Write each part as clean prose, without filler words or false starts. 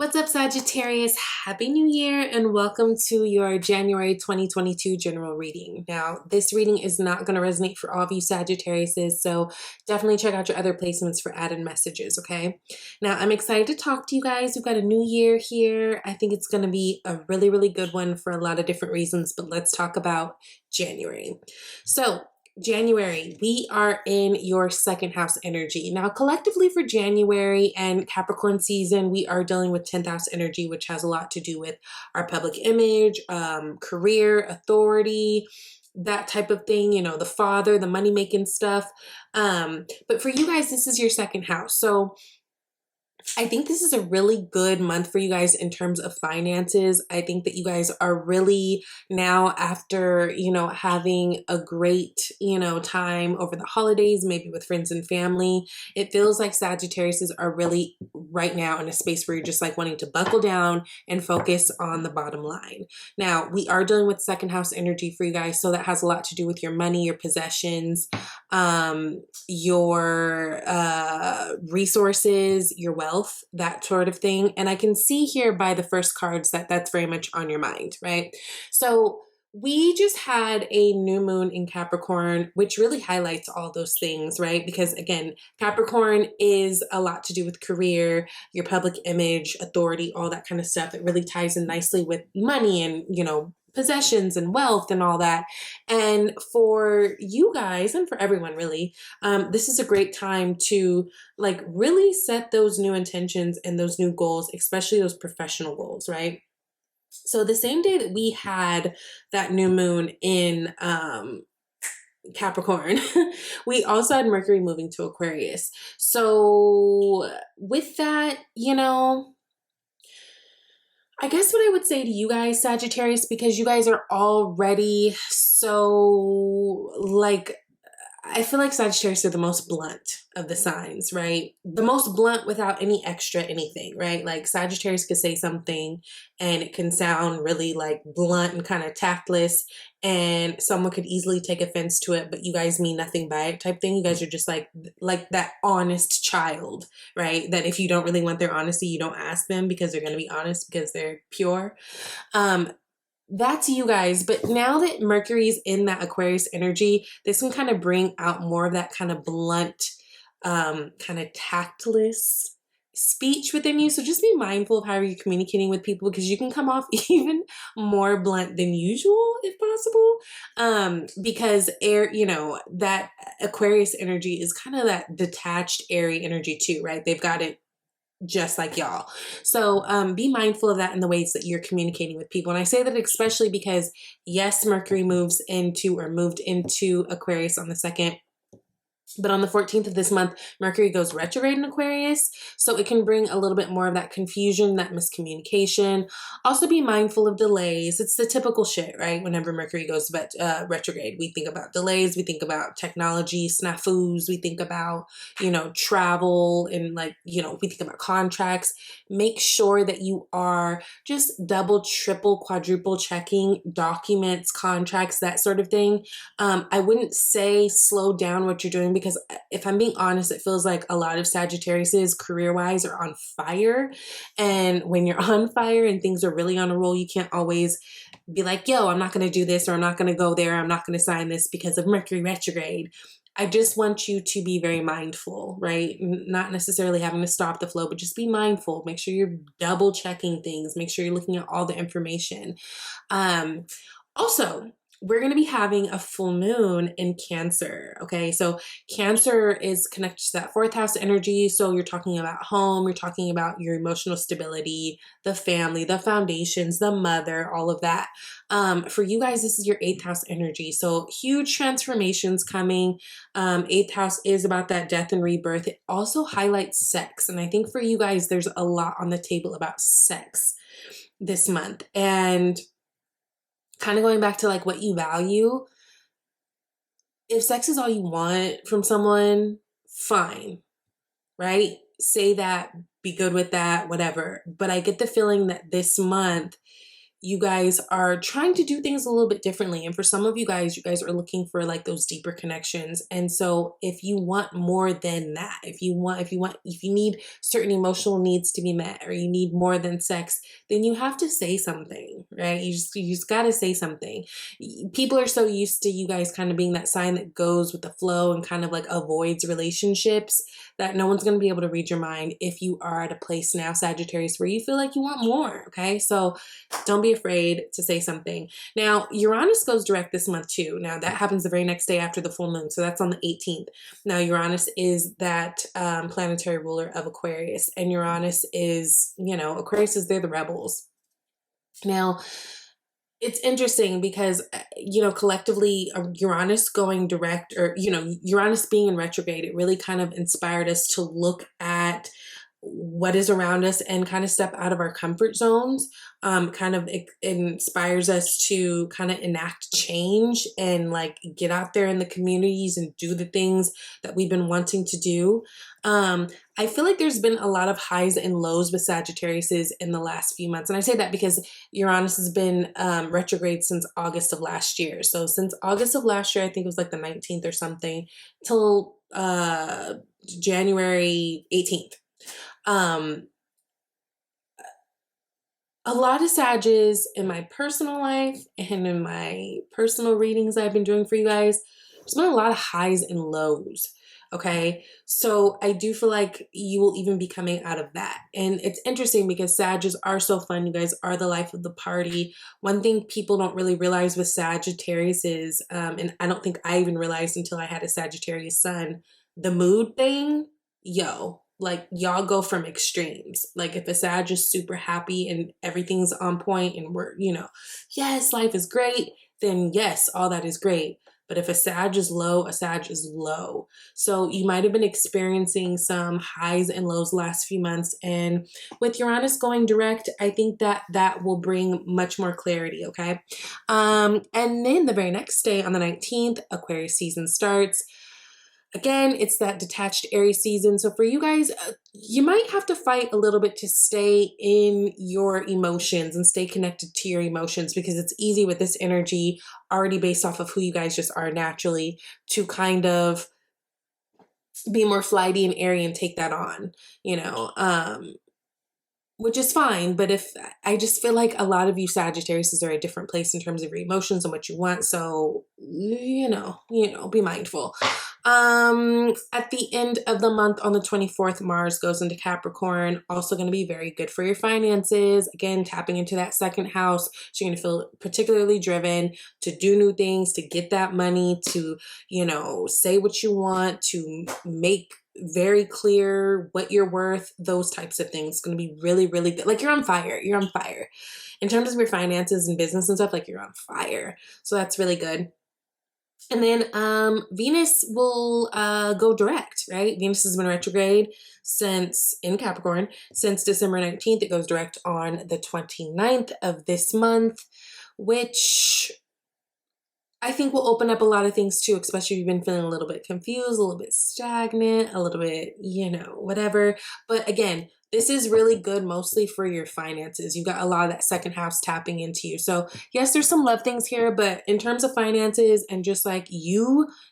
What's up, Sagittarius? Happy New Year and welcome to your January 2022 general reading. Now, this reading is not going to resonate for all of you Sagittariuses, so definitely check out your other placements for added messages, okay? Now, I'm excited to talk to you guys. We've got a new year here. I think it's going to be a really good one for a lot of different reasons, but let's talk about January. So, January, we are in your second house energy. Now, collectively for January and Capricorn season, we are dealing with 10th house energy, which has a lot to do with our public image, career, authority, that type of thing, you know, the father, the money making stuff. But for you guys, this is your second house. So I think this is a really good month for you guys in terms of finances. I think that you guys are really now after, having a great, time over the holidays, maybe with friends and family. It feels like Sagittariuses are really right now in a space where you're just like wanting to buckle down and focus on the bottom line. Now, we are dealing with second house energy for you guys. So that has a lot to do with your money, your possessions, your resources, your wealth, that sort of thing. And I can see here by the first cards that that's very much on your mind, right? So we just had a new moon in Capricorn, which really highlights all those things, right? Because again, Capricorn is a lot to do with career, your public image, authority, all that kind of stuff. It really ties in nicely with money and, possessions and wealth and all that. And for you guys and for everyone really, this is a great time to like really set those new intentions and those new goals, especially those professional goals, right? So the same day that we had that new moon in Capricorn, we also had Mercury moving to Aquarius. So with that, I guess what I would say to you guys, Sagittarius, because you guys are already so like, I feel like Sagittarius are the most blunt of the signs, right? The most blunt without any extra anything, right? Like Sagittarius could say something and it can sound really like blunt and kind of tactless, and someone could easily take offense to it, but you guys mean nothing by it type thing. You guys are just like that honest child, right? That if you don't really want their honesty, you don't ask them because they're going to be honest because they're pure. That's you guys. But now that Mercury's in that Aquarius energy, this can kind of bring out more of that kind of blunt, kind of tactless speech within you. So just be mindful of how you're communicating with people, because you can come off even more blunt than usual if possible. Because air, that Aquarius energy is kind of that detached, airy energy too, right? They've got it just like y'all. So be mindful of that in the ways that you're communicating with people. And I say that especially because, yes, Mercury moved into Aquarius on the 2nd. But on the 14th of this month, Mercury goes retrograde in Aquarius. So it can bring a little bit more of that confusion, that miscommunication. Also be mindful of delays. It's the typical shit, right? Whenever Mercury goes retrograde, we think about delays. We think about technology, snafus. We think about, travel and we think about contracts. Make sure that you are just double, triple, quadruple checking documents, contracts, that sort of thing. I wouldn't say slow down what you're doing, because if I'm being honest, it feels like a lot of Sagittariuses career-wise are on fire. And when you're on fire and things are really on a roll, you can't always be like, yo, I'm not going to do this, or I'm not going to go there, I'm not going to sign this because of Mercury retrograde. I just want you to be very mindful, right? Not necessarily having to stop the flow, but just be mindful. Make sure you're double checking things. Make sure you're looking at all the information. Also, we're going to be having a full moon in Cancer. Okay. So Cancer is connected to that 4th house energy. So you're talking about home, you're talking about your emotional stability, the family, the foundations, the mother, all of that. For you guys, this is your 8th house energy. So huge transformations coming. 8th house is about that death and rebirth. It also highlights sex. And I think for you guys, there's a lot on the table about sex this month. And kind of going back to like what you value. If sex is all you want from someone, fine, right? Say that, be good with that, whatever. But I get the feeling that this month you guys are trying to do things a little bit differently. And for some of you guys are looking for like those deeper connections. And so if you want more than that, if you need certain emotional needs to be met, or you need more than sex, then you have to say something, right? You just got to say something. People are so used to you guys kind of being that sign that goes with the flow and kind of like avoids relationships, that no one's going to be able to read your mind if you are at a place now, Sagittarius, where you feel like you want more. Okay. So don't be afraid to say something. Now, Uranus goes direct this month too. Now, that happens the very next day after the full moon. So that's on the 18th. Now, Uranus is that planetary ruler of Aquarius. And Uranus is, Aquarius is, they're the rebels. Now, it's interesting because, collectively, Uranus going direct, or, Uranus being in retrograde, it really kind of inspired us to look at what is around us and kind of step out of our comfort zones. It inspires us to kind of enact change and like get out there in the communities and do the things that we've been wanting to do. I feel like there's been a lot of highs and lows with Sagittarius in the last few months. And I say that because Uranus has been retrograde since August of last year. So since August of last year, I think it was like the 19th or something, till January 18th. A lot of Sages in my personal life and in my personal readings I've been doing for you guys, there's been a lot of highs and lows. Okay. So I do feel like you will even be coming out of that. And it's interesting because Sages are so fun. You guys are the life of the party. One thing people don't really realize with Sagittarius is, and I don't think I even realized until I had a Sagittarius sun, the mood thing, like y'all go from extremes. Like if a Sag is super happy and everything's on point and we're, yes, life is great, then yes, all that is great. But if a Sag is low, a Sag is low. So you might have been experiencing some highs and lows last few months. And with Uranus going direct, I think that will bring much more clarity, okay? And then the very next day on the 19th, Aquarius season starts. Again, it's that detached Aries season. So for you guys, you might have to fight a little bit to stay in your emotions and stay connected to your emotions, because it's easy with this energy already based off of who you guys just are naturally to kind of be more flighty and airy and take that on, which is fine. But if I just feel like a lot of you Sagittarius are at a different place in terms of your emotions and what you want. So, be mindful. At the end of the month on the 24th, Mars goes into Capricorn, also going to be very good for your finances. Again, tapping into that second house. So you're going to feel particularly driven to do new things, to get that money, to, say what you want, to make very clear what you're worth, those types of things. It's going to be really, really good. Like you're on fire. You're on fire. In terms of your finances and business and stuff, like you're on fire. So that's really good. And then Venus will go direct, right? Venus has been retrograde in Capricorn since December 19th. It goes direct on the 29th of this month, which I think will open up a lot of things too, especially if you've been feeling a little bit confused, a little bit stagnant, a little bit, whatever. But again, this is really good mostly for your finances. You've got a lot of that second house tapping into you. So yes, there's some love things here, but in terms of finances and just like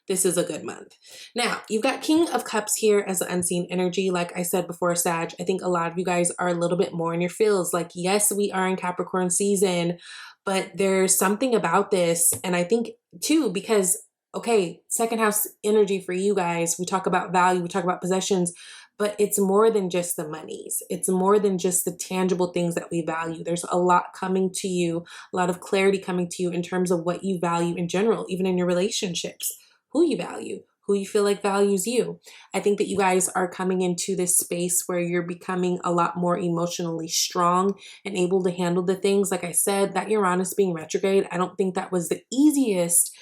this is a good month. Now, you've got King of Cups here as the unseen energy. Like I said before, Sag, I think a lot of you guys are a little bit more in your feels. Like, yes, we are in Capricorn season, but there's something about this. And I think too, because, okay, second house energy for you guys, we talk about value, we talk about possessions, but it's more than just the monies. It's more than just the tangible things that we value. There's a lot coming to you, a lot of clarity coming to you in terms of what you value in general, even in your relationships, who you value, who you feel like values you. I think that you guys are coming into this space where you're becoming a lot more emotionally strong and able to handle the things. Like I said, that Uranus being retrograde, I don't think that was the easiest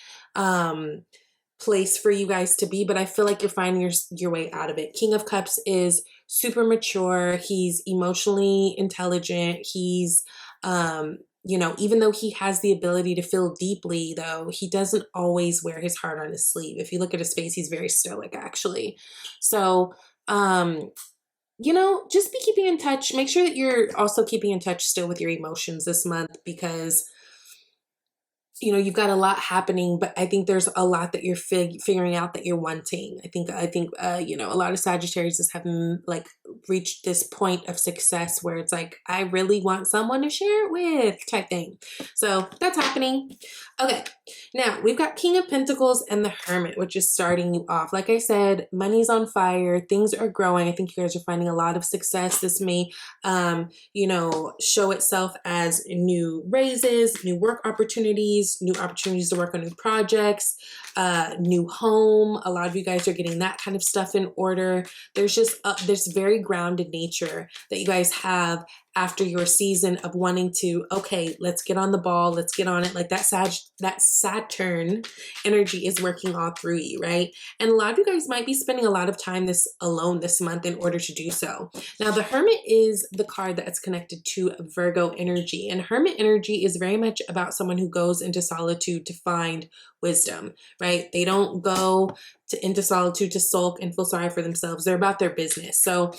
place for you guys to be, but I feel like you're finding your way out of it. King of Cups is super mature. He's emotionally intelligent. He's, even though he has the ability to feel deeply, though, he doesn't always wear his heart on his sleeve. If you look at his face, he's very stoic, actually. So, just be keeping in touch. Make sure that you're also keeping in touch still with your emotions this month, because you've got a lot happening, but I think there's a lot that you're figuring out that you're wanting. I think a lot of Sagittarius is having like reached this point of success where it's like, I really want someone to share it with type thing. So that's happening. Okay. Now we've got King of Pentacles and the Hermit, which is starting you off. Like I said, money's on fire. Things are growing. I think you guys are finding a lot of success. This may, show itself as new raises, new work opportunities, new opportunities to work on new projects, new home. A lot of you guys are getting that kind of stuff in order. There's just this very grounded nature that you guys have after your season of wanting to, okay, let's get on the ball, let's get on it. Like that Saturn energy is working all through you, right? And a lot of you guys might be spending a lot of time alone this month in order to do so. Now, the Hermit is the card that's connected to Virgo energy, and Hermit energy is very much about someone who goes into solitude to find wisdom, right? They don't go into solitude to sulk and feel sorry for themselves. They're about their business. So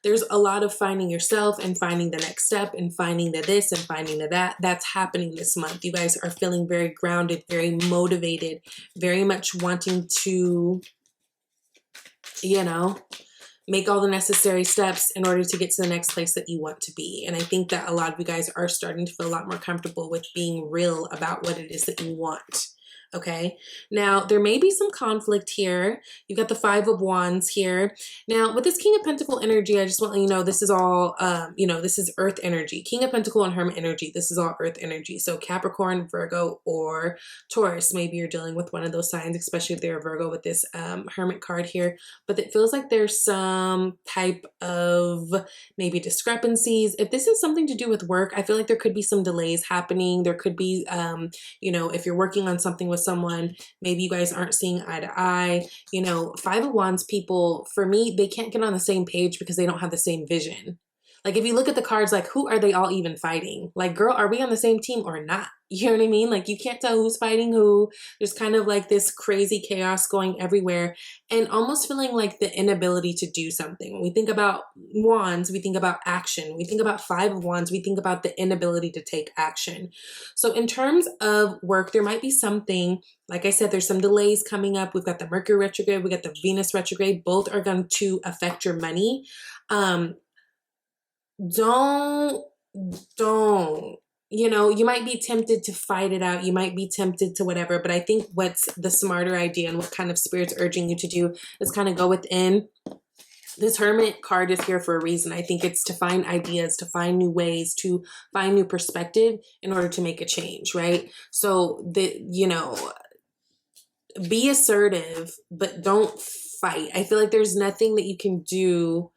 there's a lot of finding yourself and finding the next step and finding the this and finding the that. That's happening this month. You guys are feeling very grounded, very motivated, very much wanting to, make all the necessary steps in order to get to the next place that you want to be. And I think that a lot of you guys are starting to feel a lot more comfortable with being real about what it is that you want. Okay. Now there may be some conflict here. You've got the Five of Wands here. Now with this King of Pentacle energy, I just want to let you know, this is all, this is Earth energy. King of Pentacle and Hermit energy. This is all Earth energy. So Capricorn, Virgo, or Taurus. Maybe you're dealing with one of those signs, especially if they're a Virgo with this Hermit card here. But it feels like there's some type of maybe discrepancies. If this is something to do with work, I feel like there could be some delays happening. There could be, if you're working on something with someone, maybe you guys aren't seeing eye to eye. Five of Wands people, for me, they can't get on the same page because they don't have the same vision. Like if you look at the cards, like who are they all even fighting? Like, girl, are we on the same team or not? You know what I mean? Like you can't tell who's fighting who. There's kind of like this crazy chaos going everywhere and almost feeling like the inability to do something. When we think about wands, we think about action. We think about Five of Wands, we think about the inability to take action. So in terms of work, there might be something, like I said, there's some delays coming up. We've got the Mercury retrograde, we got the Venus retrograde. Both are going to affect your money. Don't, you might be tempted to fight it out. You might be tempted to whatever, but I think what's the smarter idea and what kind of spirit's urging you to do is kind of go within. This Hermit card is here for a reason. I think it's to find ideas, to find new ways, to find new perspective in order to make a change, right? So be assertive, but don't fight. I feel like there's nothing that you can do,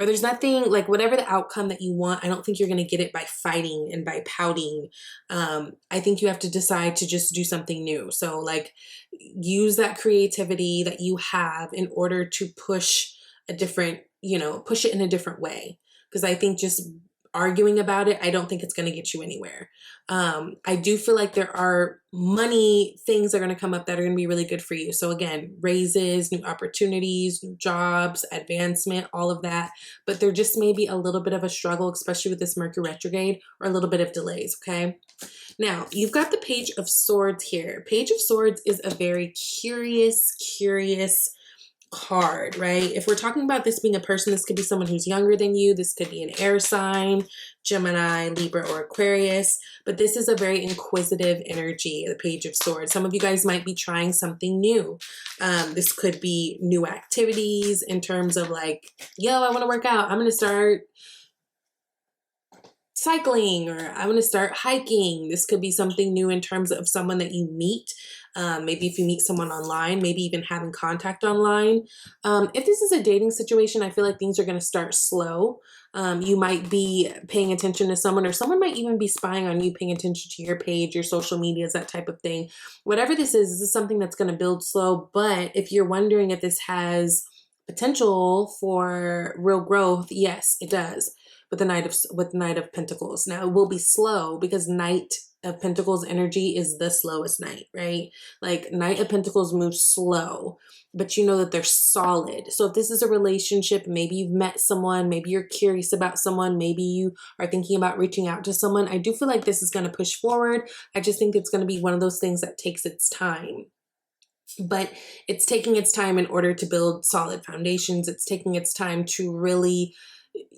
or there's nothing, like whatever the outcome that you want, I don't think you're going to get it by fighting and by pouting. I think you have to decide to just do something new. So like use that creativity that you have in order to push push it in a different way. Because I think just arguing about it, I don't think it's going to get you anywhere. I do feel like there are money things that are going to come up that are going to be really good for you. So again, raises, new opportunities, new jobs, advancement, all of that. But there just may be a little bit of a struggle, especially with this Mercury retrograde, or a little bit of delays, okay? Now, you've got the Page of Swords here. Page of Swords is a very curious card, right? If we're talking about this being a person, this could be someone who's younger than you. This could be an air sign, Gemini, Libra, or Aquarius. But this is a very inquisitive energy, the Page of Swords. Some of you guys might be trying something new. This could be new activities in terms of like, yo, I want to work out. I'm going to start cycling, or I want to start hiking. This could be something new in terms of someone that you meet. Maybe if you meet someone online, maybe even having contact online. If this is a dating situation, I feel like things are going to start slow. You might be paying attention to someone, or someone might even be spying on you, paying attention to your page, your social medias, that type of thing. Whatever this is something that's going to build slow. But if you're wondering if this has potential for real growth. Yes, it does. With Knight of Pentacles. Now it will be slow because Knight of Pentacles energy is the slowest knight, right? Like Knight of Pentacles moves slow, but you know that they're solid. So if this is a relationship, maybe you've met someone, maybe you're curious about someone, maybe you are thinking about reaching out to someone, I do feel like this is going to push forward. I just think it's going to be one of those things that takes its time. But it's taking its time in order to build solid foundations. It's taking its time to really,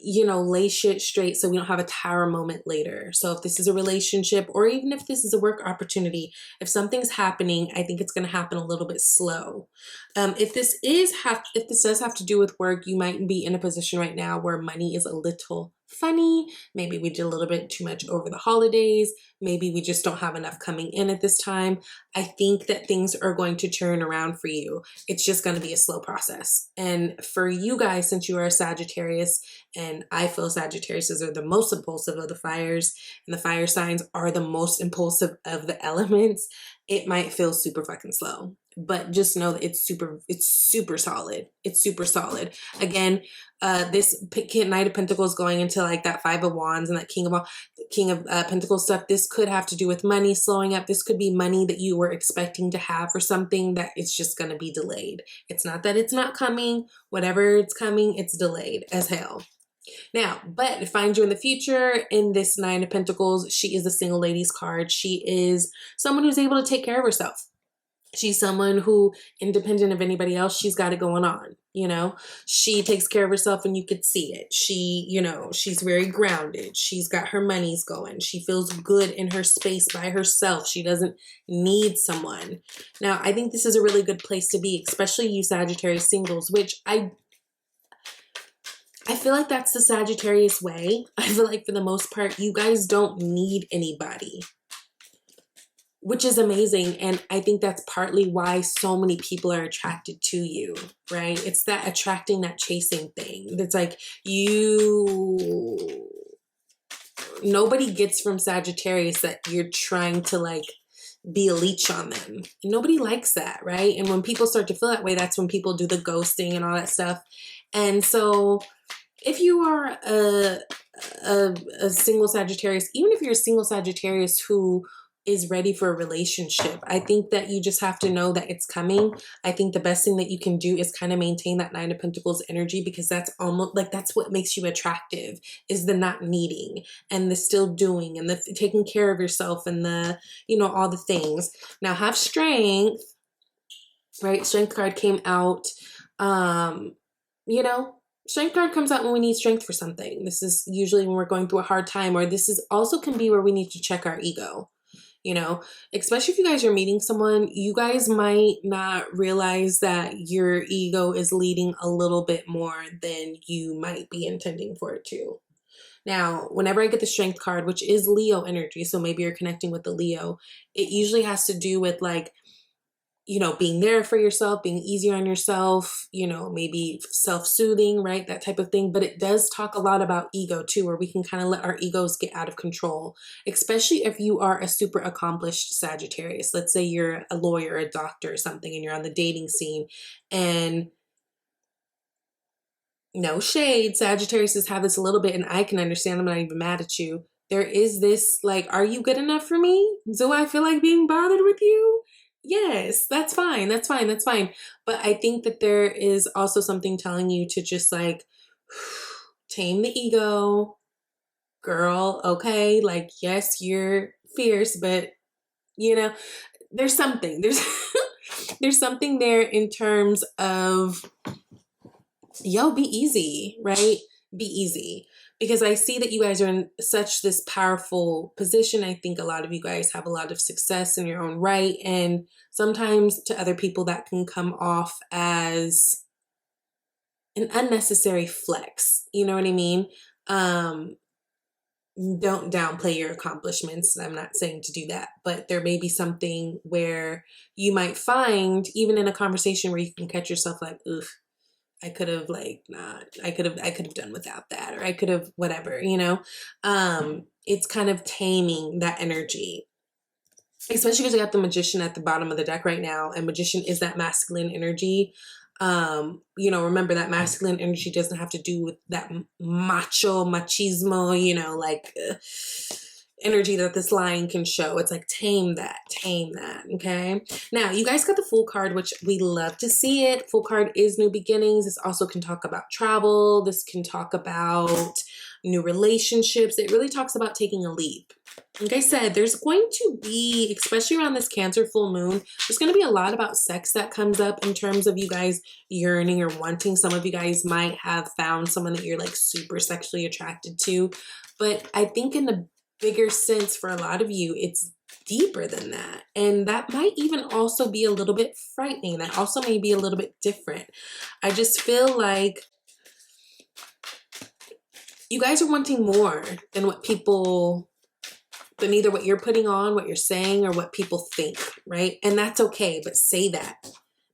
lay shit straight so we don't have a tower moment later. So if this is a relationship, or even if this is a work opportunity, if something's happening, I think it's going to happen a little bit slow. If this does have to do with work, you might be in a position right now where money is a little funny. Maybe we did a little bit too much over the holidays. Maybe we just don't have enough coming in at this time. I think that things are going to turn around for you. It's just going to be a slow process. And for you guys, since you are a Sagittarius, and I feel Sagittariuses are the most impulsive of the fires, and the fire signs are the most impulsive of the elements, it might feel super fucking slow. But just know that it's super solid. It's super solid. Again, this Knight of Pentacles going into like that Five of Wands and that King of Pentacles stuff. This could have to do with money slowing up. This could be money that you were expecting to have for something that it's just going to be delayed. It's not that it's not coming. Whatever it's coming, it's delayed as hell. Now, but find you in the future in this Nine of Pentacles. She is a single ladies card. She is someone who's able to take care of herself. She's someone who, independent of anybody else, she's got it going on. She takes care of herself and you could see it. She's very grounded. She's got her monies going. She feels good in her space by herself. She doesn't need someone. Now, I think this is a really good place to be, especially you Sagittarius singles, which I feel like that's the Sagittarius way. I feel like for the most part, you guys don't need anybody, which is amazing. And I think that's partly why so many people are attracted to you, right? It's that attracting, that chasing thing. It's like nobody gets from Sagittarius that you're trying to like be a leech on them. Nobody likes that, right? And when people start to feel that way, that's when people do the ghosting and all that stuff. And so if you are a single Sagittarius, even if you're a single Sagittarius who is ready for a relationship, I think that you just have to know that it's coming. I think the best thing that you can do is kind of maintain that Nine of Pentacles energy, because that's almost like, that's what makes you attractive, is the not needing and the still doing and the taking care of yourself and the, all the things. Now have strength, right? Strength card came out. Strength card comes out when we need strength for something. This is usually when we're going through a hard time, or this is also can be where we need to check our ego. Especially if you guys are meeting someone, you guys might not realize that your ego is leading a little bit more than you might be intending for it to. Now, whenever I get the strength card, which is Leo energy, so maybe you're connecting with the Leo, it usually has to do with like, being there for yourself, being easier on yourself, maybe self-soothing, right? That type of thing. But it does talk a lot about ego too, where we can kind of let our egos get out of control, especially if you are a super accomplished Sagittarius. Let's say you're a lawyer, a doctor or something, and you're on the dating scene, and no shade, Sagittarius have this a little bit, and I can understand. I'm not even mad at you. There is this like, are you good enough for me? Do I feel like being bothered with you? Yes, that's fine. That's fine. That's fine. But I think that there is also something telling you to just like tame the ego, girl. Okay. Like, yes, you're fierce, but there's something, there's something there in terms of, be easy, right? Be easy. Because I see that you guys are in such this powerful position. I think a lot of you guys have a lot of success in your own right. And sometimes to other people that can come off as an unnecessary flex. You know what I mean? Don't downplay your accomplishments. I'm not saying to do that, but there may be something where you might find, even in a conversation, where you can catch yourself like, oof, I could have I could have done without that, or I could have whatever, it's kind of taming that energy, especially because we got the Magician at the bottom of the deck right now. And Magician is that masculine energy. You know, remember that masculine energy doesn't have to do with that machismo, you know, like energy that this lion can show. It's like tame that, okay? Now, you guys got the Fool card, which we love to see it. Fool card is new beginnings. This also can talk about travel. This can talk about new relationships. It really talks about taking a leap. Like I said, there's going to be, especially around this Cancer full moon, there's going to be a lot about sex that comes up in terms of you guys yearning or wanting. Some of you guys might have found someone that you're like super sexually attracted to. But I think in the bigger sense for a lot of you, it's deeper than that. And that might even also be a little bit frightening. That also may be a little bit different. I just feel like you guys are wanting more than what people, than either what you're putting on, what you're saying, or what people think, right? And that's okay, but say that.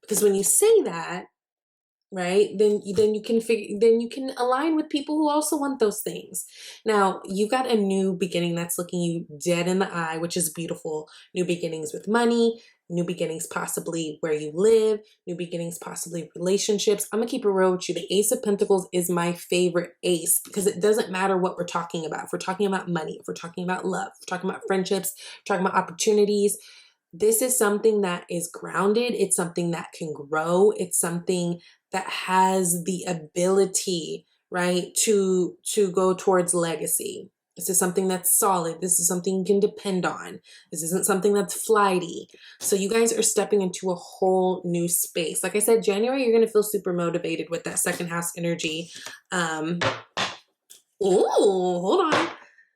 Because when you say that, right, then you can align with people who also want those things. Now, you've got a new beginning that's looking you dead in the eye, which is beautiful. New beginnings with money, new beginnings possibly where you live, new beginnings possibly relationships. I'm gonna keep it real with you. The Ace of Pentacles is my favorite ace because it doesn't matter what we're talking about. If we're talking about money, if we're talking about love, if we're talking about friendships, if we're talking about opportunities, this is something that is grounded. It's something that can grow. It's something that has the ability, right, to go towards legacy. This is something that's solid. This is something you can depend on. This isn't something that's flighty. So you guys are stepping into a whole new space. Like I said, January, you're going to feel super motivated with that second house energy. Hold on.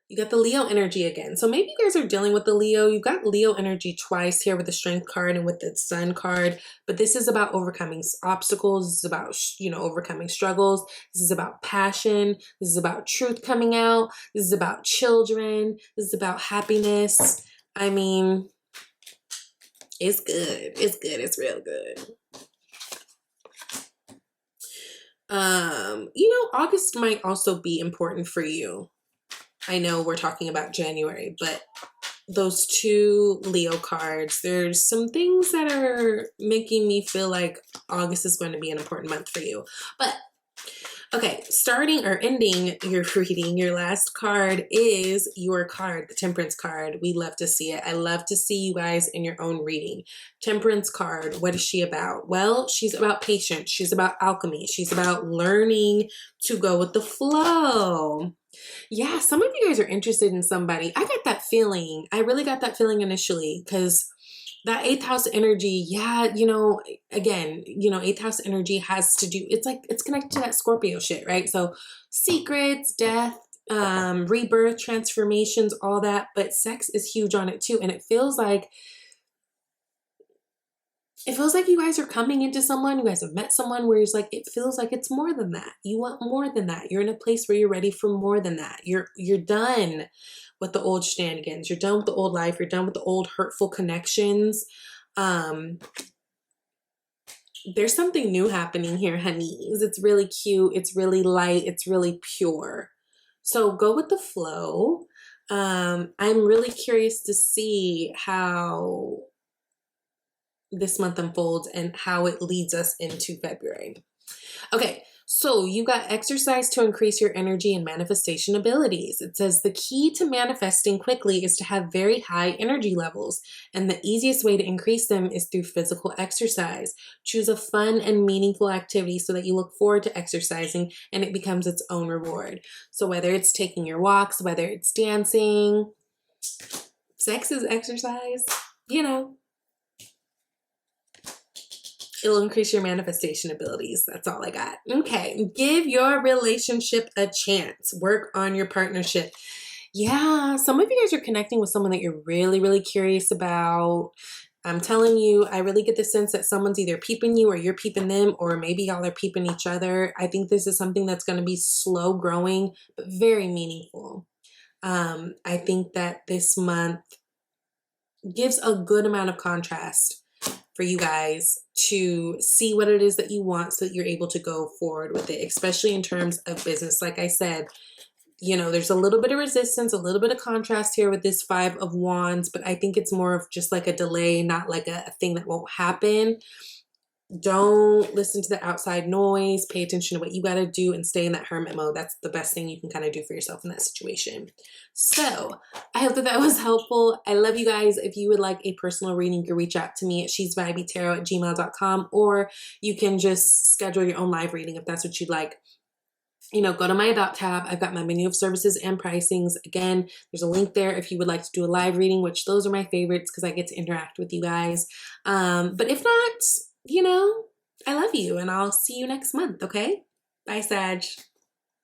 You got the Leo energy again. So maybe you guys are dealing with the Leo. You've got Leo energy twice here with the Strength card and with the Sun card. But this is about overcoming obstacles. This is about, you know, overcoming struggles. This is about passion. This is about truth coming out. This is about children. This is about happiness. I mean, it's good. It's good. It's real good. You know, August might also be important for you. I know we're talking about January, but those two Leo cards, there's some things that are making me feel like August is going to be an important month for you. But okay, starting or ending your reading, your last card is your card, the Temperance card. We love to see it. I love to see you guys in your own reading. Temperance card, what is she about? Well, she's about patience. She's about alchemy. She's about learning to go with the flow. Yeah, some of you guys are interested in somebody. I got that feeling. I really got that feeling initially because that 8th house energy, yeah, you know, again, you know, 8th house energy has to do, it's like, it's connected to that Scorpio shit, right? So secrets, death, rebirth, transformations, all that, but sex is huge on it too. And it feels like you guys are coming into someone, you guys have met someone where it's like, it feels like it's more than that. You want more than that. You're in a place where you're ready for more than that. You're done with the old shenanigans. You're done with the old life. You're done with the old hurtful connections. There's something new happening here, honeys. It's really cute. It's really light. It's really pure. So go with the flow. I'm really curious to see how this month unfolds and how it leads us into February. Okay, so you got exercise to increase your energy and manifestation abilities. It says the key to manifesting quickly is to have very high energy levels, and the easiest way to increase them is through physical exercise. Choose a fun and meaningful activity so that you look forward to exercising and it becomes its own reward. So whether it's taking your walks, whether it's dancing, sex is exercise, you know. It'll increase your manifestation abilities. That's all I got. Okay. Give your relationship a chance. Work on your partnership. Yeah. Some of you guys are connecting with someone that you're really, really curious about. I'm telling you, I really get the sense that someone's either peeping you or you're peeping them, or maybe y'all are peeping each other. I think this is something that's going to be slow growing, but very meaningful. I think that this month gives a good amount of contrast for you guys to see what it is that you want so that you're able to go forward with it, especially in terms of business. Like I said, you know, there's a little bit of resistance, a little bit of contrast here with this 5 of Wands, but I think it's more of just like a delay, not like a thing that won't happen. Don't listen to the outside noise. Pay attention to what you got to do and stay in that hermit mode. That's the best thing you can kind of do for yourself in that situation. So I hope that that was helpful. I love you guys. If you would like a personal reading, you can reach out to me at shesvibytarot@gmail.com, or you can just schedule your own live reading if that's what you'd like. You know, go to my About tab. I've got my menu of services and pricings. Again, there's a link there if you would like to do a live reading, which those are my favorites because I get to interact with you guys. But if not, you know, I love you and I'll see you next month, okay? Bye, Sag.